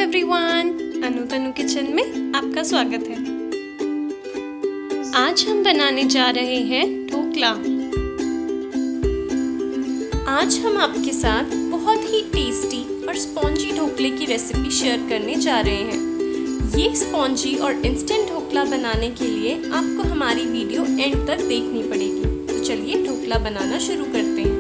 Everyone, अनु तनु kitchen में आपका स्वागत है। आज हम बनाने जा रहे हैं ढोकला। आज हम आपके साथ बहुत ही टेस्टी और स्पॉन्जी ढोकले की रेसिपी शेयर करने जा रहे हैं। ये स्पॉन्जी और इंस्टेंट ढोकला बनाने के लिए आपको हमारी वीडियो एंड तक देखनी पड़ेगी। तो चलिए ढोकला बनाना शुरू करते हैं।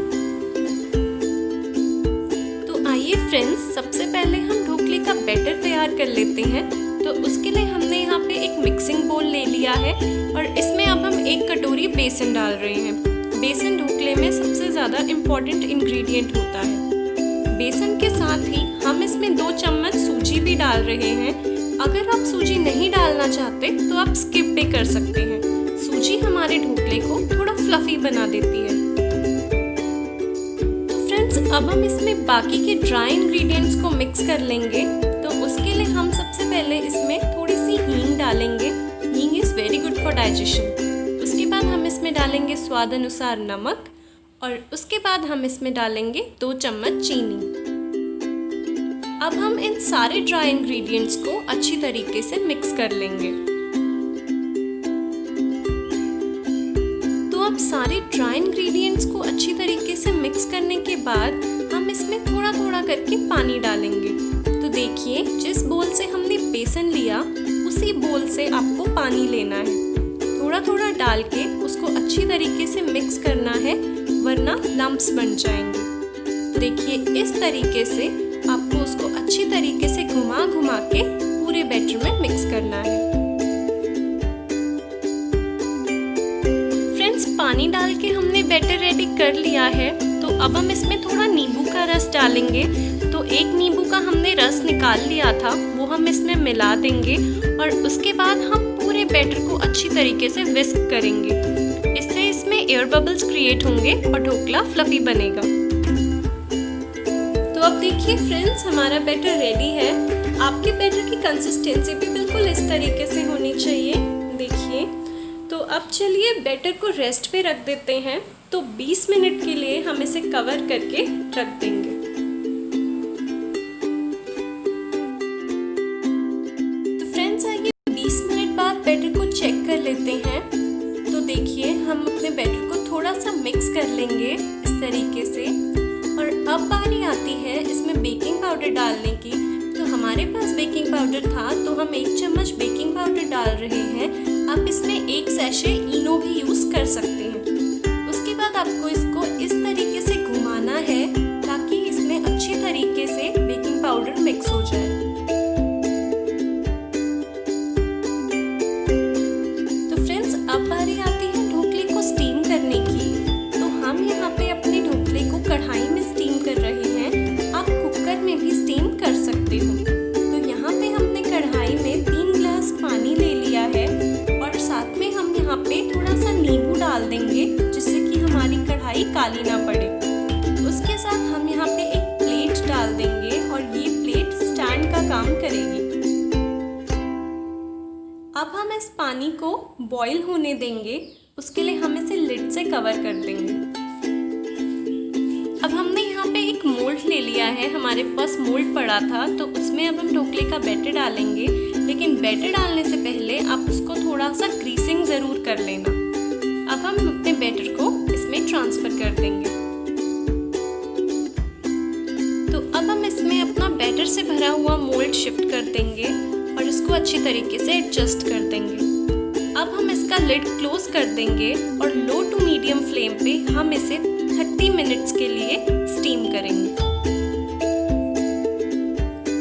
आइए फ्रेंड्स, सबसे पहले हम ढोकले का बैटर तैयार कर लेते हैं। तो उसके लिए हमने यहाँ पे एक मिक्सिंग बोल ले लिया है और इसमें अब हम 1 कटोरी बेसन डाल रहे हैं। बेसन ढोकले में सबसे ज़्यादा इम्पॉर्टेंट इंग्रेडिएंट होता है। बेसन के साथ ही हम इसमें 2 चम्मच सूजी भी डाल रहे हैं। अगर आप सूजी नहीं डालना चाहते तो आप स्किप भी कर सकते हैं। सूजी हमारे ढोकले को थोड़ा फ्लफी बना देती है। अब हम इसमें बाकी के ड्राई इंग्रेडिएंट्स को मिक्स कर लेंगे। तो उसके लिए हम सबसे पहले इसमें थोड़ी सी हींग डालेंगे। हींग is very good for digestion. उसके बाद हम इसमें डालेंगे स्वाद अनुसार नमक और उसके बाद हम इसमें डालेंगे 2 चम्मच चीनी। अब हम इन सारे ड्राई इंग्रेडिएंट्स को अच्छी तरीके से मिक्स कर लेंगे। अब सारे ड्राई इंग्रेडिएंट्स को अच्छी तरीके से मिक्स करने के बाद हम इसमें थोड़ा थोड़ा करके पानी डालेंगे। तो देखिए, जिस बोल से हमने बेसन लिया उसी बोल से आपको पानी लेना है। थोड़ा थोड़ा डाल के उसको अच्छी तरीके से मिक्स करना है, वरना लम्प्स बन जाएंगे। तो देखिए, इस तरीके से आपको उसको अच्छी तरीके से घुमा घुमा के पूरे बैटर में मिक्स करना है। पानी डाल के हमने बैटर रेडी कर लिया है। तो अब हम इसमें थोड़ा नींबू का रस डालेंगे। तो 1 नींबू का हमने रस निकाल लिया था, वो हम इसमें मिला देंगे और उसके बाद हम पूरे बैटर को अच्छी तरीके से विस्क करेंगे। इससे इसमें एयर बबल्स क्रिएट होंगे और ढोकला फ्लफी बनेगा। तो अब देखिए फ्रेंड्स, हमारा बैटर रेडी है। आपके बैटर की कंसिस्टेंसी भी बिल्कुल इस तरीके से होनी चाहिए। देखिए, तो अब चलिए बैटर को रेस्ट पे रख देते हैं। तो 20 मिनट के लिए हम इसे कवर करके रख देंगे। तो फ्रेंड्स, आइए 20 मिनट बाद बैटर को चेक कर लेते हैं। तो देखिए, हम अपने बैटर को थोड़ा सा मिक्स कर लेंगे इस तरीके से। और अब बारी आती है इसमें बेकिंग पाउडर डालने की। तो हमारे पास बेकिंग पाउडर था, तो हम 1 चम्मच बेकिंग पाउडर डाल रहे हैं। आप इसमें 1 सैशे इनो भी यूज़ कर सकते हैं। उसके बाद आपको इसको इस तरीके से घुमाना है ताकि इसमें अच्छी तरीके से बेकिंग पाउडर मिक्स हो जाए। तो फ्रेंड्स, अब बारी आती है ढोकले को स्टीम करने की। तो हम यहाँ पे अपने ढोकले को कढ़ाई में स्टीम कर रहे हैं। आप कुकर में भी स्टीम कर सकते हो। तो यहाँ पे हमने कढ़ाई में 3 गिलास पानी ले लिया है और साथ में हम यहाँ पे थोड़ा सा नींबू डाल देंगे, जिससे कि हमारी कढ़ाई काली ना पड़े। उसके साथ हम यहाँ पे एक प्लेट डाल देंगे और ये प्लेट स्टैंड का काम करेगी। अब हम इस पानी को बॉईल होने देंगे। उसके लिए हम इसे लिड से कवर कर देंगे। अब हमने यहाँ पे एक मोल्ड ले लिया है। हमारे पास मोल्ड पड़ा था, तो उसमें अब हम ढोकले का बैटर डालेंगे। लेकिन बैटर डालने से पहले आप उसको थोड़ा सा ग्रीसिंग ज़रूर कर लेना। अब हम अपने बैटर को इसमें ट्रांसफ़र कर देंगे। तो अब हम इसमें अपना बैटर से भरा हुआ मोल्ड शिफ्ट कर देंगे और इसको अच्छी तरीके से एडजस्ट कर देंगे। अब हम इसका लिड क्लोज कर देंगे और लो टू मीडियम फ्लेम पे हम इसे 30 मिनट्स के लिए स्टीम करेंगे।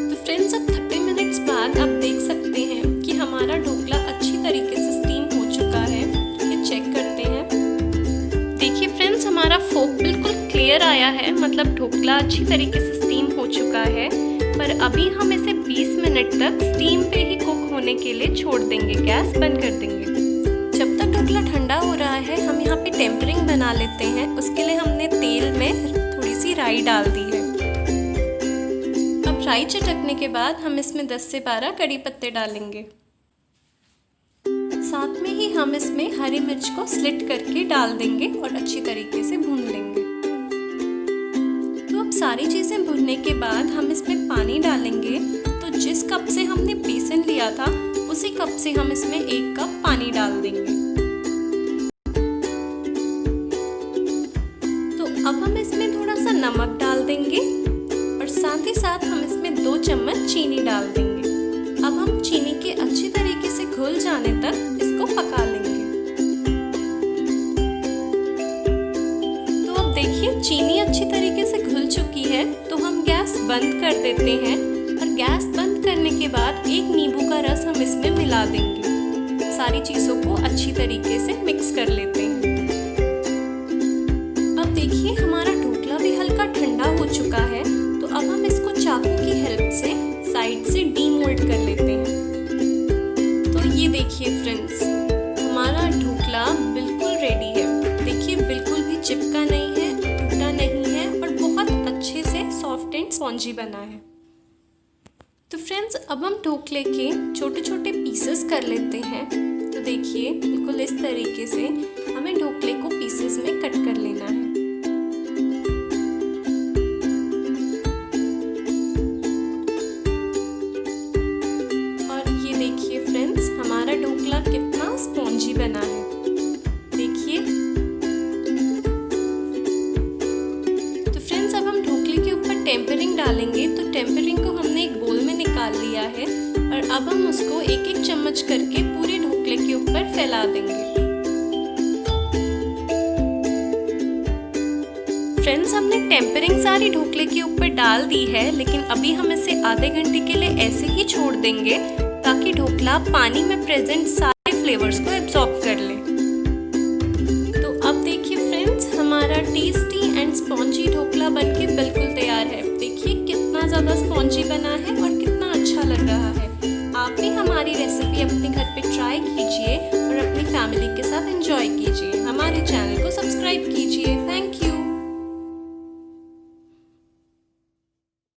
तो फ्रेंड्स, अब 30 मिनट्स बाद आप देख सकते हैं कि हमारा ढोकला अच्छी तरीके से स्टीम हो चुका है। ये चेक करते हैं। देखिए फ्रेंड्स, हमारा फोक बिल्कुल क्लियर आया है, मतलब ढोकला अच्छी तरीके से स्टीम हो चुका है। पर अभी हम इसे 20 मिनट तक स्टीम पे ही कुक होने के लिए छोड़ देंगे। गैस बंद कर देंगे। जब तक ढोकला ठंडा हो रहा है, हम यहाँ पे टेम्परिंग बना लेते हैं। उसके लिए हमने तेल में थोड़ी सी राई डाल दी है। अब राई चटकने के बाद हम इसमें 10 से 12 कड़ी पत्ते डालेंगे। साथ में ही हम इसमें हरी मिर्च को स्लिट करके डाल देंगे और अच्छी तरीके से भून लेंगे। तो अब सारी चीज़ें भुनने के बाद हम इसमें पानी डालेंगे। तो जिस ढोकला था उसी कप से हम इसमें 1 कप पानी डाल देंगे। तो अब हम इसमें थोड़ा सा नमक डाल देंगे और साथ ही साथ हम इसमें 2 चम्मच चीनी डाल देंगे। अब हम चीनी के अच्छी तरीके से घुल जाने तक इसको पका लेंगे। तो अब देखिए चीनी अच्छी तरीके से घुल चुकी है, तो हम गैस बंद कर देते हैं और गैस बंद करने के बाद 1 नींबू का रस हम इसमें मिला देंगे। सारी चीज़ों को अच्छी तरीके से मिक्स कर लेते हैं। अब देखिए हमारा ढोकला भी हल्का ठंडा हो चुका है, तो अब हम इसको चाकू की हेल्प से साइड से डीमोल्ड कर लेते हैं। तो ये देखिए फ्रेंड्स, हमारा ढोकला बिल्कुल रेडी है। देखिए बिल्कुल भी चिपका नहीं है, टूटा नहीं है और बहुत अच्छे से सॉफ्ट एंड स्पॉन्जी बना है। तो फ्रेंड्स अब हम ढोकले के छोटे छोटे पीसेस कर लेते हैं। तो देखिए बिल्कुल इस तरीके से हमें ढोकले को पीसेस में कट कर लेना है। और ये देखिए फ्रेंड्स, हमारा ढोकला कितना स्पॉन्जी बना है। देखिए तो फ्रेंड्स अब हम ढोकले के ऊपर टेम्परिंग डालेंगे। तो टेम्परिंग को हमने एक बोल में निकाल लिया है और अब हम उसको 1-1 चम्मच करके पूरे ढोकले के ऊपर फैला देंगे। फ्रेंड्स हमने टेम्परिंग सारी ढोकले के ऊपर डाल दी है, लेकिन अभी हम इसे आधे घंटे के लिए ऐसे ही छोड़ देंगे ताकि ढोकला पानी में प्रेजेंट सारे फ्लेवर्स को एब्जॉर्ब कर ले। तो अब देखिए फ्रेंड्स, हमारा टेस्टी एंड स्पॉन्जी ढोकला बनके बिल्कुल तैयार है। देखिए कितना ज़्यादा स्पॉन्जी बना है और कितना अच्छा लग रहा है। आप भी हमारी रेसिपी अपने घर पे ट्राई कीजिए और अपनी फैमिली के साथ एंजॉय कीजिए। हमारे चैनल को सब्सक्राइब कीजिए।